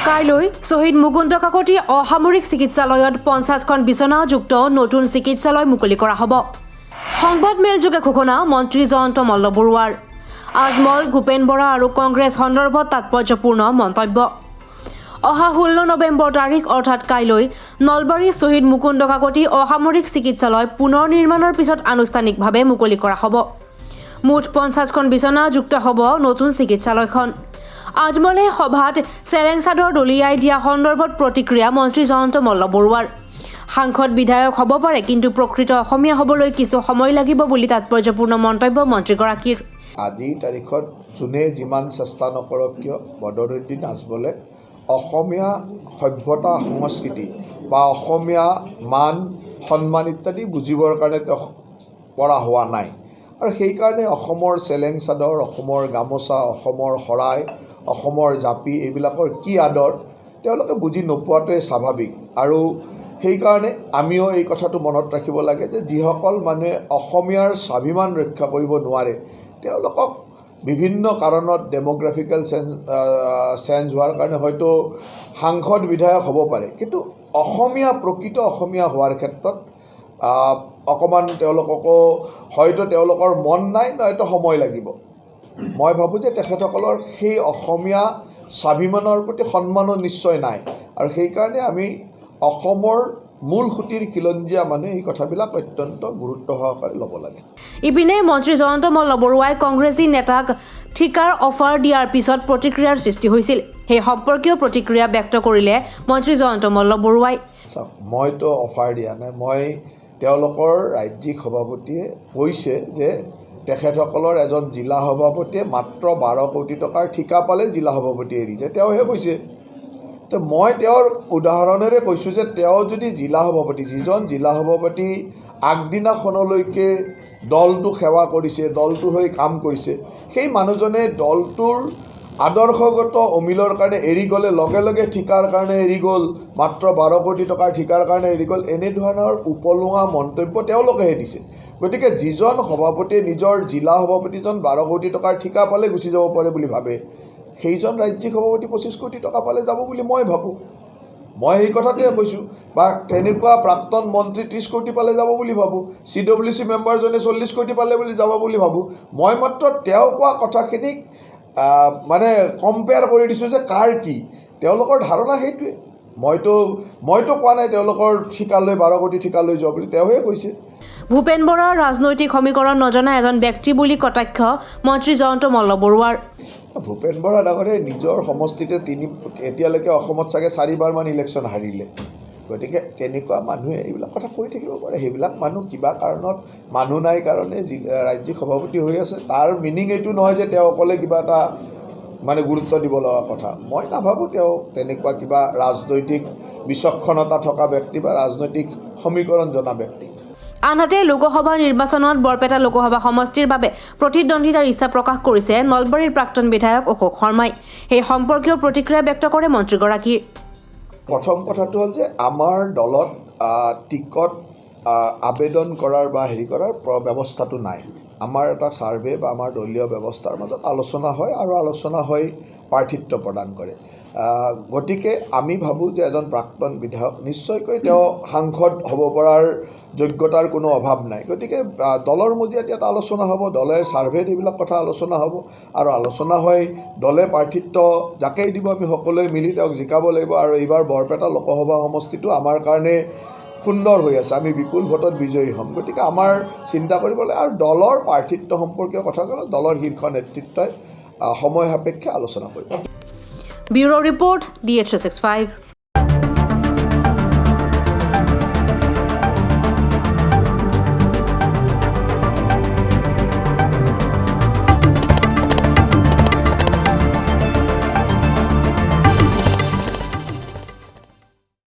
কাইলৈ শহীদ মুকুন্দ কাকতি অসামৰিক চিকিৎসালয়ত 50খন বিছনাযুক্ত নতুন চিকিৎসালয় মুকলি কৰা হ'ব। সংবাদ মেলযোগে ঘোষণা মন্ত্ৰী জয়ন্ত মল্ল বৰুৱাৰ। আজমল ভূপেন বৰা আৰু কংগ্ৰেছ সন্দৰ্ভত তাৎপৰ্যপূৰ্ণ মন্তব্য। অহা 16 নৱেম্বৰ তাৰিখ অৰ্থাৎ কাইলৈ নলবাৰী শহীদ মুকুন্দ কাকতি অসামৰিক চিকিৎসালয় পুনৰ নিৰ্মাণৰ পিছত আনুষ্ঠানিকভাৱে মুকলি কৰা হ'ব। মুঠ 50খন বিছনাযুক্ত হ'ব নতুন চিকিৎসালয়খন। আজমলে সভাত চেলেং চাদৰ দলিয়াই দিয়া সন্দৰ্ভত প্ৰতিক্ৰিয়া মন্ত্ৰী জয়ন্ত মল্ল বৰুৱাৰ। সাংসদ বিধায়ক হ'ব পাৰে কিন্তু প্ৰকৃত অসমীয়া হ'বলৈ কিছু সময় লাগিব বুলি তাৎপৰ্যপূৰ্ণ মন্তব্য মন্ত্ৰীগৰাকীৰ। আজিৰ তাৰিখত যোনে যিমান চেষ্টা নকৰক কিয় বদৰুদ্দিন আজমলে অসমীয়া সভ্যতা সংস্কৃতি বা অসমীয়া মান সন্মান ইত্যাদি বুজিবৰ কাৰণে তেওঁ পৰা হোৱা নাই আৰু সেইকাৰণে অসমৰ চেলেং চাদৰ, অসমৰ গামোচা, অসমৰ শৰাই, অসমৰ জাপি এইবিলাকৰ কি আদৰ তেওঁলোকে বুজি নোপোৱাটোৱে স্বাভাৱিক। আৰু সেইকাৰণে আমিও এই কথাটো মনত ৰাখিব লাগে যে যিসকল মানুহে অসমীয়াৰ স্বাভিমান ৰক্ষা কৰিব নোৱাৰে তেওঁলোকক বিভিন্ন কাৰণত ডেম'গ্ৰাফিকেল চেঞ্জ হোৱাৰ কাৰণে হয়তো সাংসদ বিধায়ক হ'ব পাৰে, কিন্তু অসমীয়া প্ৰকৃত অসমীয়া হোৱাৰ ক্ষেত্ৰত অকণমান তেওঁলোককো হয়তো তেওঁলোকৰ মন নাই, হয়তো সময় লাগিব। মই ভাবোঁ যে তেখেতসকলৰ সেই অসমীয়া স্বাভিমানৰ প্ৰতি সন্মানো নিশ্চয় নাই আৰু সেইকাৰণে আমি অসমৰ মূল সুঁতিৰ খিলঞ্জীয়া মানুহে এই কথাবিলাক অত্যন্ত গুৰুত্ব সহকাৰে ল'ব লাগে। ইপিনে মন্ত্ৰী জয়ন্ত মল্ল বৰুৱাই কংগ্ৰেছী নেতাক ঠিকাৰ অফাৰ দিয়াৰ পিছত প্ৰতিক্ৰিয়াৰ সৃষ্টি হৈছিল। সেই সম্পৰ্কীয় প্ৰতিক্ৰিয়া ব্যক্ত কৰিলে মন্ত্ৰী জয়ন্ত মল্ল বৰুৱাই। মইতো অফাৰ দিয়া নাই, মই তেওঁলোকৰ ৰাজ্যিক সভাপতিয়ে কৈছে যে তেখেতসকলৰ এজন জিলা সভাপতিয়ে মাত্ৰ 12 কোটি টকাৰ ঠিকা পালে জিলা সভাপতি এৰিছে, তেওঁহে কৈছে। তো মই তেওঁৰ উদাহৰণেৰে কৈছোঁ যে তেওঁ যদি জিলা সভাপতি, যিজন জিলা সভাপতি আগদিনাখনলৈকে দলটো সেৱা কৰিছে, দলটোৰ হৈ কাম কৰিছে, সেই মানুহজনে দলটোৰ আদৰ্শগত অমিলৰ কাৰণে এৰি গ'লে লগে লগে ঠিকাৰ কাৰণে এৰি গ'ল, মাত্ৰ 12 কোটি টকাৰ ঠিকাৰ কাৰণে এৰি গ'ল, এনেধৰণৰ উপলুঙা মন্তব্য তেওঁলোকেহে দিছে। গতিকে যিজন সভাপতিয়ে নিজৰ জিলা সভাপতিজন 12 কোটি টকাৰ ঠিকা পালে গুচি যাব পাৰে বুলি ভাবে, সেইজন ৰাজ্যিক সভাপতি 25 কোটি টকা পালে যাব বুলি মই ভাবোঁ। মই সেই কথাটোৱে কৈছোঁ। বা তেনেকুৱা প্ৰাক্তন মন্ত্ৰী 30 কোটি পালে যাব বুলি ভাবোঁ, CWC মেম্বাৰজনে 40 কোটি পালে বুলি যাব বুলি ভাবোঁ। মই মাত্ৰ তেওঁ কোৱা কথাখিনিক মানে কম্পেয়াৰ কৰি দিছোঁ যে কাৰ কি, তেওঁলোকৰ ধাৰণা সেইটোৱে। মইতো কোৱা নাই তেওঁলোকৰ ঠিকালৈ 12 কোটি ঠিকালৈ যোৱা বুলি, তেওঁহে কৈছে। ভূপেন বৰাৰ ৰাজনৈতিক সমীকৰণ নজনা এজন ব্যক্তি বুলি কটাক্ষ মন্ত্ৰী জয়ন্ত মল্ল বৰুৱাৰ। ভূপেন বৰা ডাঙৰে নিজৰ সমষ্টিতে এতিয়ালৈকে অসমত চাগে 4বাৰমান ইলেকশ্যন হাৰিলে। গতিকে তেনেকুৱা মানুহে এইবিলাক কথা কৈ থাকিব পাৰে। সেইবিলাক মানুহ কিবা কাৰণত মানুহ নাই কাৰণে ৰাজ্যিক সভাপতি হৈ আছে, তাৰ মিনিং এইটো নহয় যে তেওঁ অকলে কিবা এটা মানে গুৰুত্ব দিব লগা কথা। মই নাভাবোঁ তেওঁ তেনেকুৱা কিবা ৰাজনৈতিক বিচক্ষণতা থকা ব্যক্তি বা ৰাজনৈতিক সমীকৰণ জনা ব্যক্তি। আনহাতে লোকসভা নিৰ্বাচনত বৰপেটা লোকসভা সমষ্টিৰ বাবে প্ৰতিদ্বন্দ্বিতাৰ ইচ্ছা প্ৰকাশ কৰিছে নলবাৰীৰ প্ৰাক্তন বিধায়ক অশোক শৰ্মাই। সেই সম্পৰ্কীয় প্ৰতিক্ৰিয়া ব্যক্ত কৰে মন্ত্ৰীগৰাকীয়ে। প্ৰথম কথাটো হ'ল যে আমাৰ দলত টিকট আবেদন কৰাৰ বা হেৰি কৰাৰ ব্যৱস্থাটো নাই। আমাৰ এটা ছাৰ্ভে বা আমাৰ দলীয় ব্যৱস্থাৰ মাজত আলোচনা হয় আৰু আলোচনা হৈ প্ৰাৰ্থিত্ব প্ৰদান কৰে। গতিকে আমি ভাবোঁ যে এজন প্ৰাক্তন বিধায়ক নিশ্চয়কৈ তেওঁ সাংসদ হ'ব পৰাৰ যোগ্যতাৰ কোনো অভাৱ নাই। গতিকে দলৰ মজিয়াত এটা আলোচনা হ'ব, দলেৰ ছাৰ্ভেত এইবিলাক কথা আলোচনা হ'ব আৰু আলোচনা হৈ দলে প্ৰাৰ্থিত্ব যাকেই দিব আমি সকলোৱে মিলি তেওঁক জিকাব লাগিব। আৰু এইবাৰ বৰপেটা লোকসভা সমষ্টিটো আমাৰ কাৰণে সুন্দৰ হৈ আছে, আমি বিপুল ভোটত বিজয়ী হ'ম। গতিকে আমাৰ চিন্তা কৰিব লাগে আৰু দলৰ প্ৰাৰ্থিত্ব সম্পৰ্কীয় কথা ক'লে দলৰ শীৰ্ষ নেতৃত্বই সময় সাপেক্ষে আলোচনা কৰিব। Bureau' report DH365।